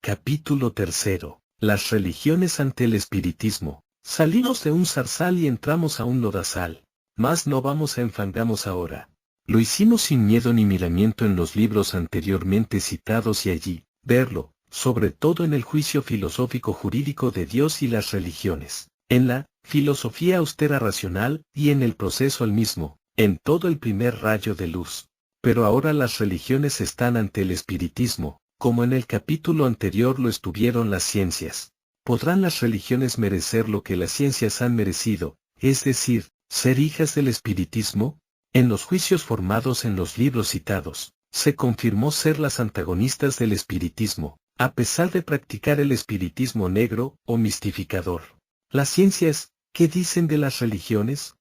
Capítulo 3. Las religiones ante el espiritismo. Salimos de un zarzal y entramos a un lodazal. Mas no vamos a enfangamos ahora. Lo hicimos sin miedo ni miramiento en los libros anteriormente citados y allí, verlo, sobre todo en el juicio filosófico jurídico de Dios y las religiones, en la filosofía austera racional y en el proceso al mismo, en todo el primer rayo de luz. Pero ahora las religiones están ante el espiritismo, como en el capítulo anterior lo estuvieron las ciencias. ¿Podrán las religiones merecer lo que las ciencias han merecido, es decir, ser hijas del espiritismo? En los juicios formados en los libros citados, se confirmó ser las antagonistas del espiritismo, a pesar de practicar el espiritismo negro o mistificador. Las ciencias, ¿qué dicen de las religiones?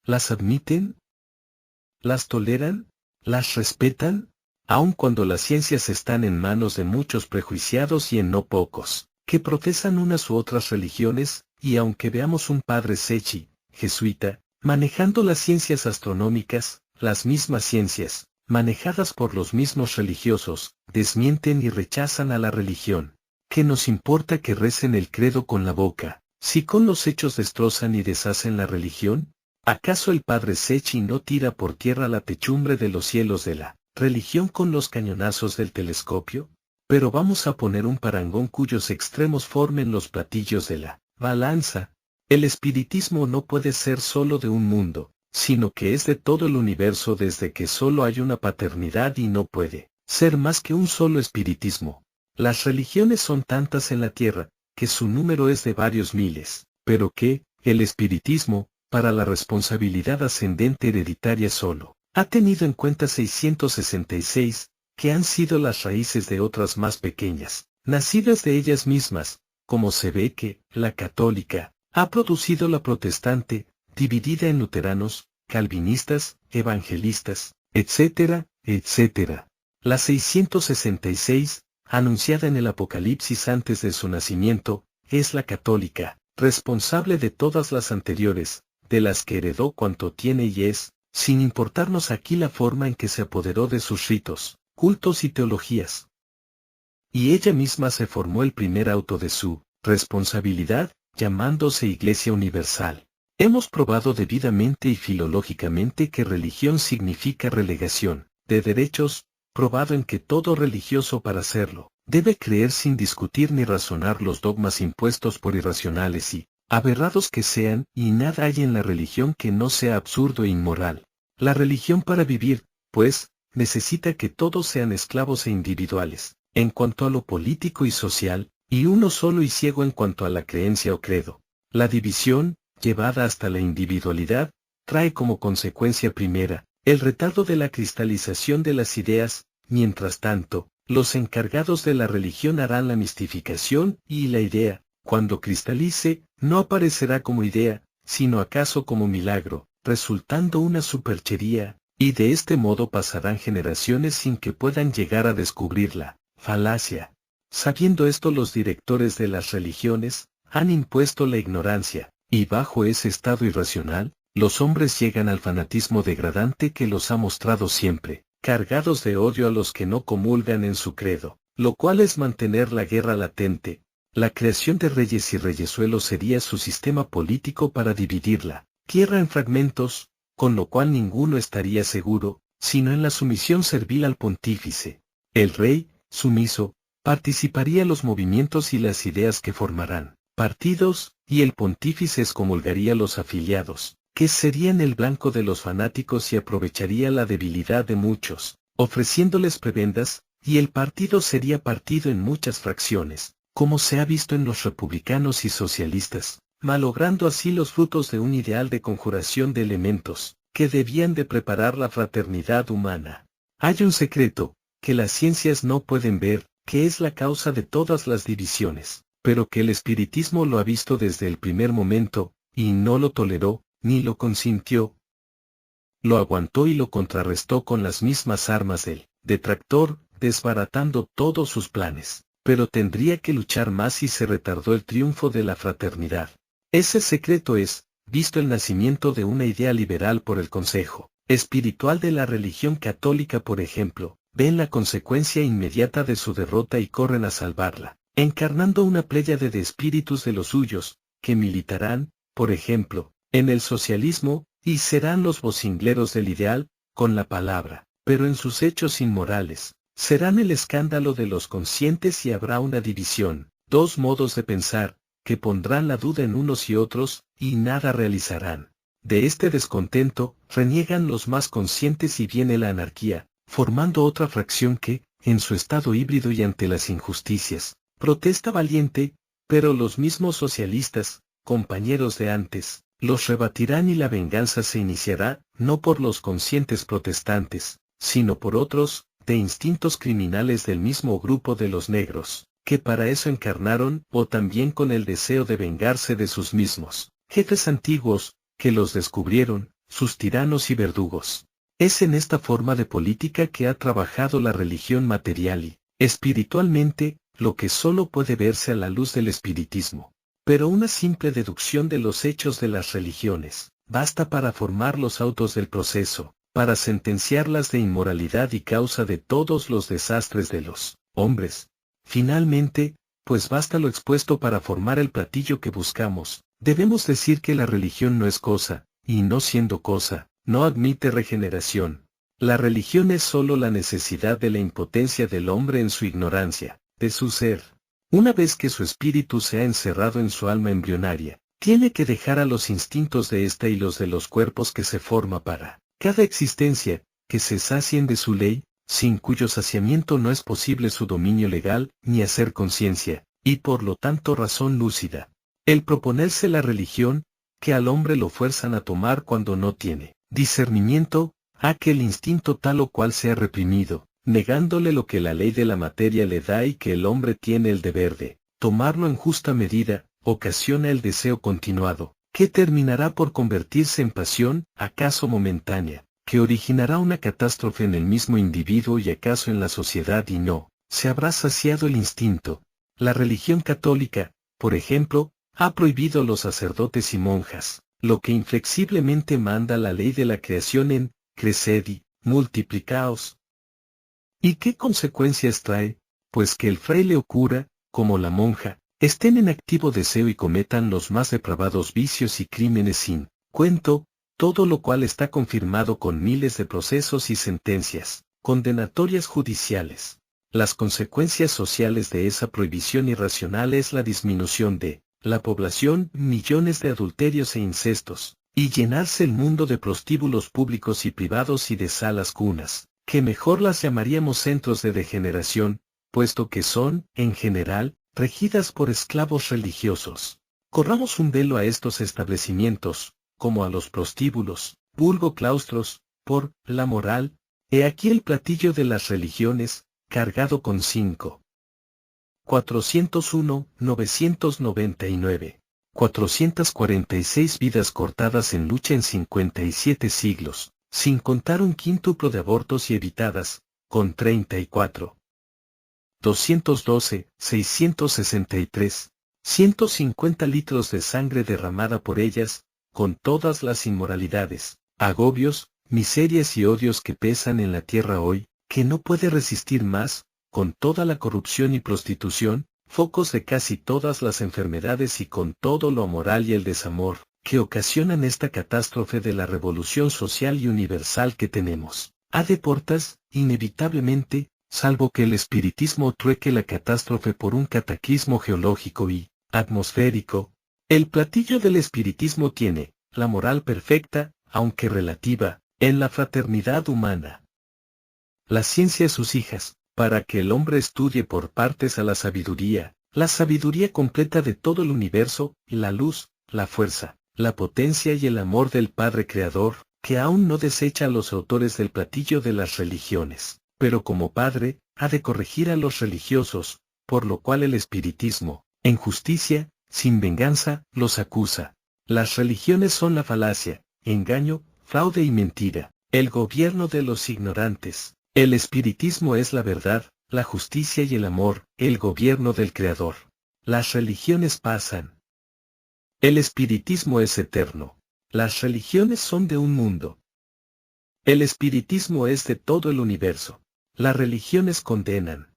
¿Las admiten? ¿Las toleran? ¿Las respetan? Aun cuando las ciencias están en manos de muchos prejuiciados y en no pocos, que profesan unas u otras religiones, y aunque veamos un padre Secchi, jesuita, manejando las ciencias astronómicas, las mismas ciencias, manejadas por los mismos religiosos, desmienten y rechazan a la religión. ¿Qué nos importa que recen el credo con la boca, si con los hechos destrozan y deshacen la religión? ¿Acaso el padre Secchi no tira por tierra la techumbre de los cielos de la religión con los cañonazos del telescopio? Pero vamos a poner un parangón cuyos extremos formen los platillos de la balanza. El espiritismo no puede ser solo de un mundo, sino que es de todo el universo desde que solo hay una paternidad y no puede ser más que un solo espiritismo. Las religiones son tantas en la tierra, que su número es de varios miles, pero que, el espiritismo, para la responsabilidad ascendente hereditaria solo, ha tenido en cuenta 666, que han sido las raíces de otras más pequeñas, nacidas de ellas mismas, como se ve que, la católica, ha producido la protestante, dividida en luteranos, calvinistas, evangelistas, etcétera, etcétera. La 666, anunciada en el Apocalipsis antes de su nacimiento, es la católica, responsable de todas las anteriores, de las que heredó cuanto tiene y es, sin importarnos aquí la forma en que se apoderó de sus ritos, cultos y teologías. Y ella misma se formó el primer auto de su responsabilidad, llamándose Iglesia Universal. Hemos probado debidamente y filológicamente que religión significa relegación de derechos, probado en que todo religioso para serlo, debe creer sin discutir ni razonar los dogmas impuestos por irracionales y aberrados que sean, y nada hay en la religión que no sea absurdo e inmoral. La religión para vivir, pues, necesita que todos sean esclavos e individuales, en cuanto a lo político y social, y uno solo y ciego en cuanto a la creencia o credo. La división, llevada hasta la individualidad, trae como consecuencia primera, el retardo de la cristalización de las ideas, mientras tanto, los encargados de la religión harán la mistificación y la idea, cuando cristalice, no aparecerá como idea, sino acaso como milagro, resultando una superchería, y de este modo pasarán generaciones sin que puedan llegar a descubrirla, falacia. Sabiendo esto los directores de las religiones, han impuesto la ignorancia, y bajo ese estado irracional, los hombres llegan al fanatismo degradante que los ha mostrado siempre, cargados de odio a los que no comulgan en su credo, lo cual es mantener la guerra latente. La creación de reyes y reyesuelos sería su sistema político para dividir la tierra en fragmentos, con lo cual ninguno estaría seguro, sino en la sumisión servil al pontífice. El rey, sumiso, participaría en los movimientos y las ideas que formarán partidos, y el pontífice excomulgaría a los afiliados, que serían el blanco de los fanáticos y aprovecharía la debilidad de muchos, ofreciéndoles prebendas, y el partido sería partido en muchas fracciones, como se ha visto en los republicanos y socialistas, malogrando así los frutos de un ideal de conjuración de elementos, que debían de preparar la fraternidad humana. Hay un secreto, que las ciencias no pueden ver, que es la causa de todas las divisiones, pero que el espiritismo lo ha visto desde el primer momento, y no lo toleró, ni lo consintió. Lo aguantó y lo contrarrestó con las mismas armas del detractor, desbaratando todos sus planes. Pero tendría que luchar más y se retardó el triunfo de la fraternidad. Ese secreto es, visto el nacimiento de una idea liberal por el Consejo Espiritual de la religión católica por ejemplo, ven la consecuencia inmediata de su derrota y corren a salvarla, encarnando una pléyade de espíritus de los suyos, que militarán, por ejemplo, en el socialismo, y serán los vocingleros del ideal, con la palabra, pero en sus hechos inmorales, serán el escándalo de los conscientes y habrá una división, dos modos de pensar, que pondrán la duda en unos y otros, y nada realizarán. De este descontento, reniegan los más conscientes y viene la anarquía, formando otra fracción que, en su estado híbrido y ante las injusticias, protesta valiente, pero los mismos socialistas, compañeros de antes, los rebatirán y la venganza se iniciará, no por los conscientes protestantes, sino por otros, de instintos criminales del mismo grupo de los negros, que para eso encarnaron, o también con el deseo de vengarse de sus mismos jefes antiguos, que los descubrieron, sus tiranos y verdugos. Es en esta forma de política que ha trabajado la religión material y, espiritualmente, lo que solo puede verse a la luz del espiritismo. Pero una simple deducción de los hechos de las religiones, basta para formar los autos del proceso, para sentenciarlas de inmoralidad y causa de todos los desastres de los hombres. Finalmente, pues basta lo expuesto para formar el platillo que buscamos, debemos decir que la religión no es cosa, y no siendo cosa, no admite regeneración. La religión es sólo la necesidad de la impotencia del hombre en su ignorancia, de su ser. Una vez que su espíritu se ha encerrado en su alma embrionaria, tiene que dejar a los instintos de ésta y los de los cuerpos que se forma para cada existencia, que se sacien de su ley, sin cuyo saciamiento no es posible su dominio legal, ni hacer conciencia, y por lo tanto razón lúcida. El proponerse la religión, que al hombre lo fuerzan a tomar cuando no tiene discernimiento, a que el instinto tal o cual sea reprimido, negándole lo que la ley de la materia le da y que el hombre tiene el deber de tomarlo en justa medida, ocasiona el deseo continuado, que terminará por convertirse en pasión, acaso momentánea, que originará una catástrofe en el mismo individuo y acaso en la sociedad y no, se habrá saciado el instinto. La religión católica, por ejemplo, ha prohibido los sacerdotes y monjas, lo que inflexiblemente manda la ley de la creación en creced y multiplicaos. ¿Y qué consecuencias trae? Pues que el fraile o cura, como la monja, estén en activo deseo y cometan los más depravados vicios y crímenes sin cuento, todo lo cual está confirmado con miles de procesos y sentencias condenatorias judiciales. Las consecuencias sociales de esa prohibición irracional es la disminución de la población, millones de adulterios e incestos, y llenarse el mundo de prostíbulos públicos y privados y de salas cunas, que mejor las llamaríamos centros de degeneración, puesto que son, en general, regidas por esclavos religiosos. Corramos un velo a estos establecimientos, como a los prostíbulos, vulgo claustros, por la moral, he aquí el platillo de las religiones, cargado con 401, 999, 446 vidas cortadas en lucha en 57 siglos, sin contar un quíntuplo de abortos y evitadas, con 34. 212, 663, 150 litros de sangre derramada por ellas, con todas las inmoralidades, agobios, miserias y odios que pesan en la tierra hoy, que no puede resistir más, con toda la corrupción y prostitución, focos de casi todas las enfermedades y con todo lo amoral y el desamor, que ocasionan esta catástrofe de la revolución social y universal que tenemos. A de portas, inevitablemente, salvo que el espiritismo trueque la catástrofe por un cataclismo geológico y atmosférico. El platillo del espiritismo tiene la moral perfecta, aunque relativa, en la fraternidad humana. La ciencia sus hijas, para que el hombre estudie por partes a la sabiduría completa de todo el universo, la luz, la fuerza, la potencia y el amor del Padre Creador, que aún no desecha a los autores del platillo de las religiones, pero como Padre, ha de corregir a los religiosos, por lo cual el espiritismo, en justicia, sin venganza, los acusa. Las religiones son la falacia, engaño, fraude y mentira, el gobierno de los ignorantes. El espiritismo es la verdad, la justicia y el amor, el gobierno del Creador. Las religiones pasan. El espiritismo es eterno. Las religiones son de un mundo. El espiritismo es de todo el universo. Las religiones condenan.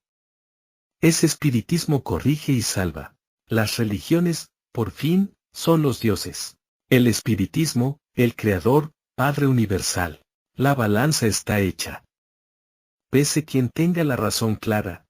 Ese espiritismo corrige y salva. Las religiones, por fin, son los dioses. El espiritismo, el creador, Padre universal. La balanza está hecha. Pese quien tenga la razón clara,